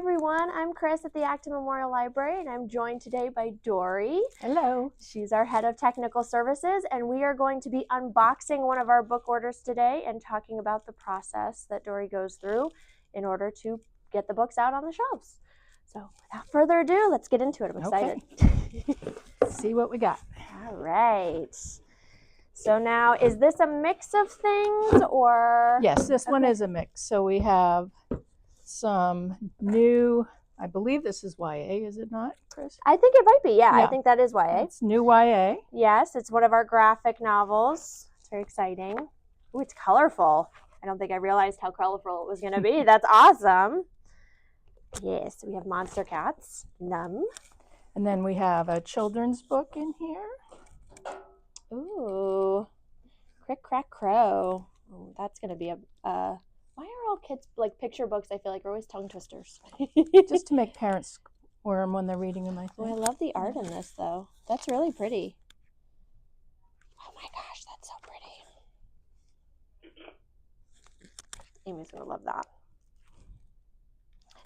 everyone, I'm Chris at the Acton Memorial Library, and I'm joined today by Dory. Hello. She's our head of technical services, and we are going to be unboxing one of our book orders today and talking about the process that Dory goes through in order to get the books out on the shelves. So without further ado, let's get into it. I'm excited. Okay. See what we got. All right. So now, is this a mix of things or? Yes, this one is a mix. So we have some new, I believe this is YA, is it not, Chris? I think it might be, yeah. I think that is YA. It's new YA. Yes, it's one of our graphic novels. It's very exciting. Ooh, it's colorful. I don't think I realized how colorful it was going to be. That's awesome. Yes, we have Monster Cats, Numb. And then we have a children's book in here. Ooh, Crick, Crack, Crow. Ooh, that's going to be why are all kids, like, picture books, I feel like, are always tongue twisters? Just to make parents squirm when they're reading them, I think. Oh, I love the art in this, though. That's really pretty. Oh my gosh, that's so pretty. Amy's going to love that.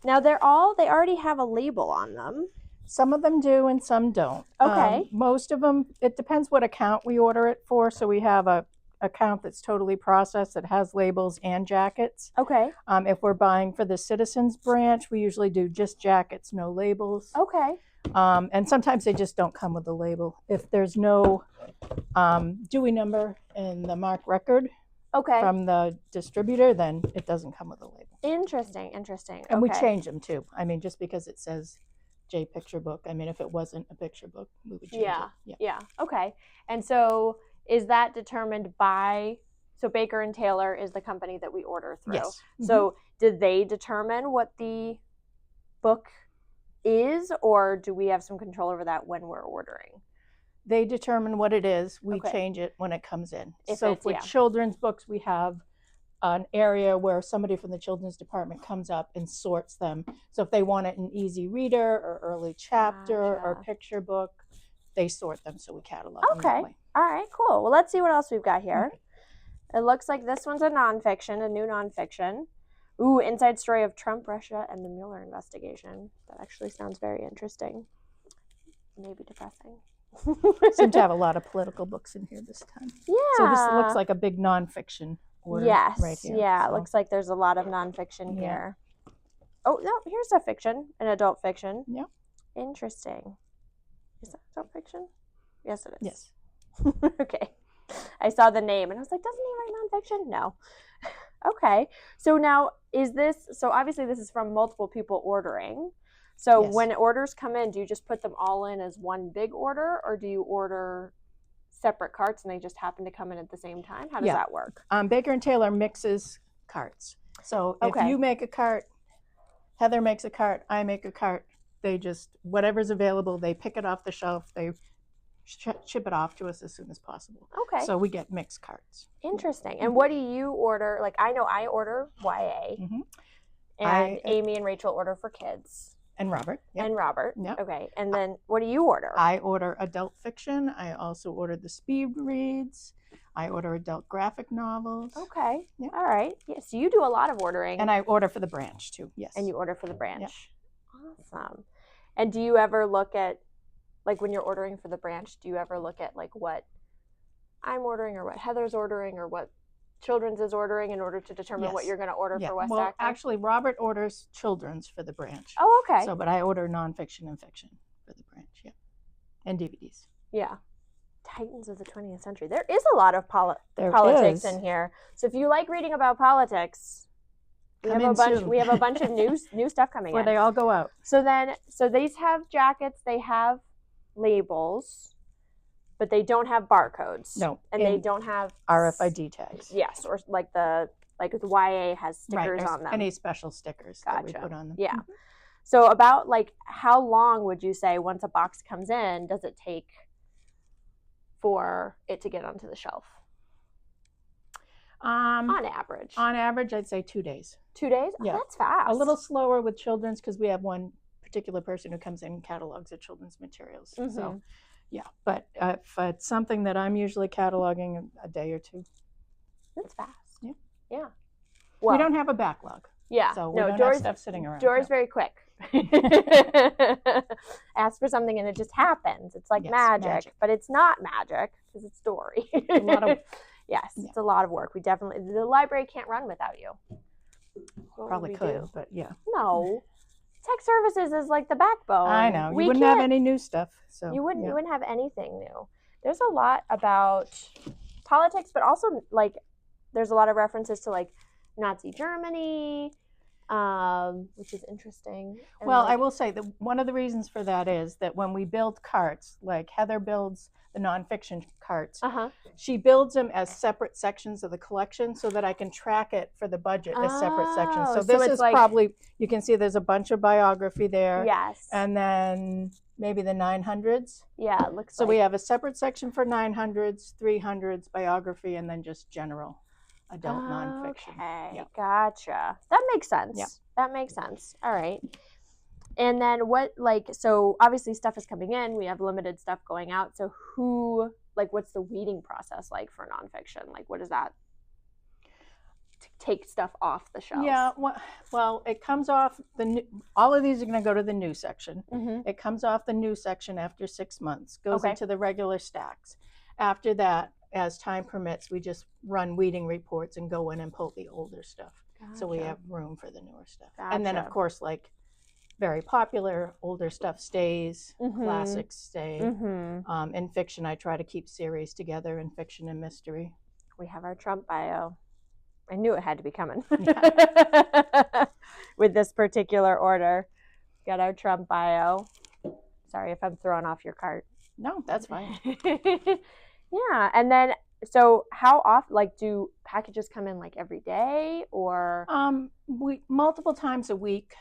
Now, they already have a label on them. Some of them do and some don't. Okay. Most of them, it depends what account we order it for. So we have a account that's totally processed that has labels and jackets. Okay. If we're buying for the Citizens branch, we usually do just jackets, no labels. Okay. And sometimes they just don't come with a label. If there's no Dewey number in the MARC record from the distributor, then it doesn't come with a label. Interesting. And we change them too. I mean, just because it says J picture book, I mean, if it wasn't a picture book, we would change it. Yeah. Okay. And so is that determined by, so Baker and Taylor is the company that we order through. Yes. So did they determine what the book is, or do we have some control over that when we're ordering? They determine what it is. We change it when it comes in. So for children's books, we have an area where somebody from the children's department comes up and sorts them. So if they want it an easy reader or early chapter or picture book, they sort them so we catalog them that way. All right, cool. Well, let's see what else we've got here. It looks like this one's a nonfiction, a new nonfiction. Ooh, Inside Story of Trump, Russia, and the Mueller Investigation. That actually sounds very interesting. Maybe depressing. Seem to have a lot of political books in here this time. Yeah. So this looks like a big nonfiction order right here. Yeah, so. It looks like there's a lot of nonfiction here. Oh, no, here's a fiction, an adult fiction. Yeah. Interesting. Is that adult fiction? Yes, it is. Yes. Okay. I saw the name and I was like, doesn't he write nonfiction? No. Okay. So now so obviously this is from multiple people ordering. So when orders come in, do you just put them all in as one big order, or do you order separate carts and they just happen to come in at the same time? How does that work? Baker and Taylor mixes carts. So if you make a cart, Heather makes a cart, I make a cart, they just, whatever's available, they pick it off the shelf, they ship it off to us as soon as possible. Okay. So we get mixed carts. Interesting. And what do you order? Like, I know I order YA, and Amy and Rachel order for kids. And Robert. And Robert. Yep. Okay. And then what do you order? I order adult fiction. I also order the speed reads. I order adult graphic novels. Okay. Yep. All right. Yeah, so you do a lot of ordering. And I order for the branch too. Yes. And you order for the branch. Yep. Awesome. And do you ever look at, like, when you're ordering for the branch, do you ever look at, like, what I'm ordering or what Heather's ordering or what Children's is ordering in order to determine what you're going to order for West Acton? Actually, Robert orders children's for the branch. Oh, okay. So, but I order nonfiction and fiction for the branch, and DVDs. Yeah. Titans of the 20th century. There is a lot of politics in here. So if you like reading about politics, we have a bunch of new stuff coming in. Where they all go out. So these have jackets, they have labels, but they don't have barcodes. No. And they don't have RFID tags. Yes, or like the YA has stickers on them. Any special stickers that we put on them. Yeah. So about, like, how long would you say once a box comes in does it take for it to get onto the shelf? On average. On average, I'd say 2 days. 2 days? Oh, that's fast. A little slower with children's because we have one particular person who comes in and catalogs the children's materials. So, but if it's something that I'm usually cataloging, a day or two. That's fast. Yeah. Yeah. Well, we don't have a backlog. Yeah. So we don't have stuff sitting around. Dory's very quick. Ask for something and it just happens. It's like magic, but it's not magic because it's Dory. A lot of it's a lot of work. The library can't run without you. Probably could, but yeah. No. Tech services is like the backbone. I know. You wouldn't have any new stuff. So you wouldn't have anything new. There's a lot about politics, but also like there's a lot of references to like Nazi Germany, which is interesting. And I will say that one of the reasons for that is that when we build carts, like Heather builds the nonfiction carts, she builds them as separate sections of the collection so that I can track it for the budget as separate sections. So this is like, probably, you can see there's a bunch of biography there. Yes. And then maybe the 900s. Yeah, it looks so we have a separate section for 900s, 300s, biography, and then just general adult nonfiction. Okay, gotcha. That makes sense. Yeah. That makes sense. All right. And then so obviously stuff is coming in. We have limited stuff going out. So what's the weeding process like for nonfiction? Like, what is that to take stuff off the shelf? Yeah, well, it comes off all of these are going to go to the new section. It comes off the new section after 6 months, goes into the regular stacks. After that, as time permits, we just run weeding reports and go in and pull the older stuff. Gotcha. So we have room for the newer stuff. Gotcha. And then, of course, like very popular, older stuff stays, classics stay. In fiction, I try to keep series together in fiction and mystery. We have our Trump bio. I knew it had to be coming. With this particular order. Got our Trump bio. Sorry if I'm throwing off your cart. No, that's fine. Yeah, and then so how often, like, do packages come in like every day or? We multiple times a week.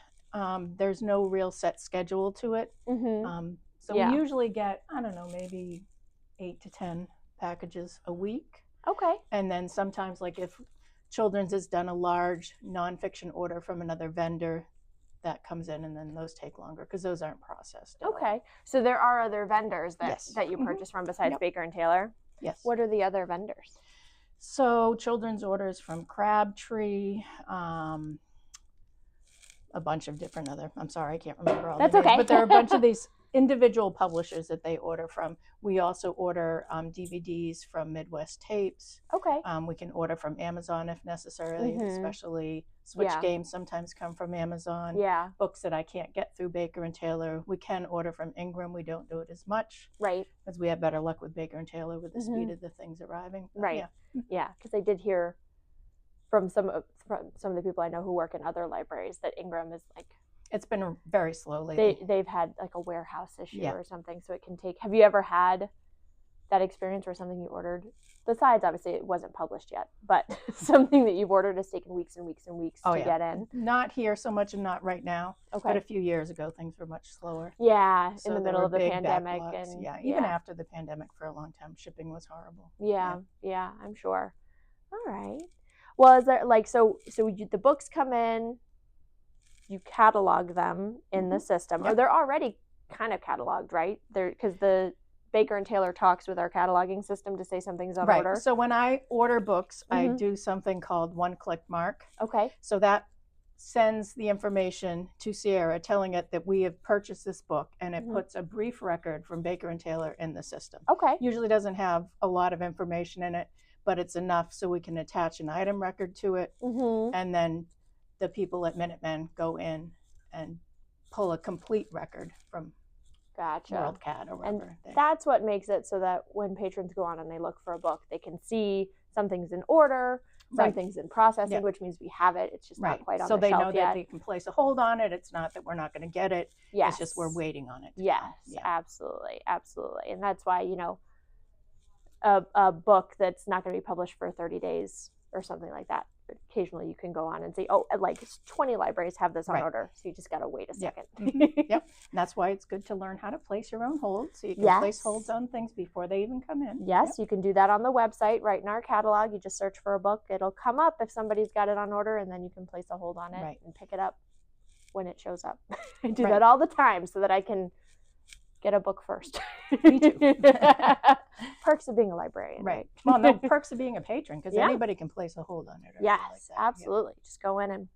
There's no real set schedule to it. So we usually get, I don't know, maybe 8 to 10 packages a week. Okay. And then sometimes, like if Children's has done a large nonfiction order from another vendor, that comes in, and then those take longer because those aren't processed. Okay. So there are other vendors that you purchase from besides Baker and Taylor? Yes. What are the other vendors? So Children's orders from Crabtree, a bunch of different I'm sorry, I can't remember all the names, but there are a bunch of these individual publishers that they order from. We also order DVDs from Midwest Tapes. Okay. We can order from Amazon if necessary, especially Switch games sometimes come from Amazon. Yeah. Books that I can't get through Baker and Taylor, we can order from Ingram. We don't do it as much. Right. Because we have better luck with Baker and Taylor with the speed of the things arriving. But right. Yeah, because I did hear from some of the people I know who work in other libraries that Ingram is like, it's been very slow lately. They've had like a warehouse issue or something, so it can take. Have you ever had that experience where something you ordered, besides obviously it wasn't published yet, but something that you've ordered has taken weeks and weeks and weeks to get in? Not here so much, and not right now. Okay. But a few years ago, things were much slower. Yeah, so in the middle of the pandemic, and even after the pandemic, for a long time, shipping was horrible. Yeah, I'm sure. All right. Well, is there like so the books come in, you catalog them in the system, or they're already kind of cataloged, right? Because the Baker and Taylor talks with our cataloging system to say something's on order. So when I order books, I do something called one-click mark. Okay. So that sends the information to Sierra telling it that we have purchased this book, and it puts a brief record from Baker and Taylor in the system. Okay. Usually doesn't have a lot of information in it, but it's enough so we can attach an item record to it, and then the people at Minutemen go in and pull a complete record from WorldCat or whatever. And that's what makes it so that when patrons go on and they look for a book, they can see something's in order, something's in processing, which means we have it. It's just not quite on the shelf yet. So they know that they can place a hold on it. It's not that we're not going to get it. Yes. It's just we're waiting on it. Yes, absolutely. Absolutely. And that's why, a book that's not going to be published for 30 days or something like that, occasionally you can go on and say, oh, like 20 libraries have this on order, so you just got to wait a second. And that's why it's good to learn how to place your own holds, so you can place holds on things before they even come in. Yes, you can do that on the website, right in our catalog. You just search for a book. It'll come up if somebody's got it on order, and then you can place a hold on it and pick it up when it shows up. I do that all the time so that I can get a book first. Me too. Perks of being a librarian. Right. Well, no, perks of being a patron, because anybody can place a hold on it. Yes, like absolutely. Just go in and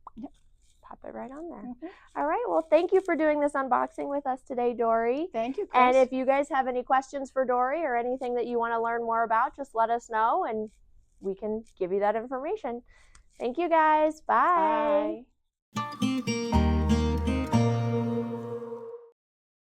pop it right on there. All right. Well, thank you for doing this unboxing with us today, Dory. Thank you, Chris. And if you guys have any questions for Dory or anything that you want to learn more about, just let us know and we can give you that information. Thank you, guys. Bye. Bye.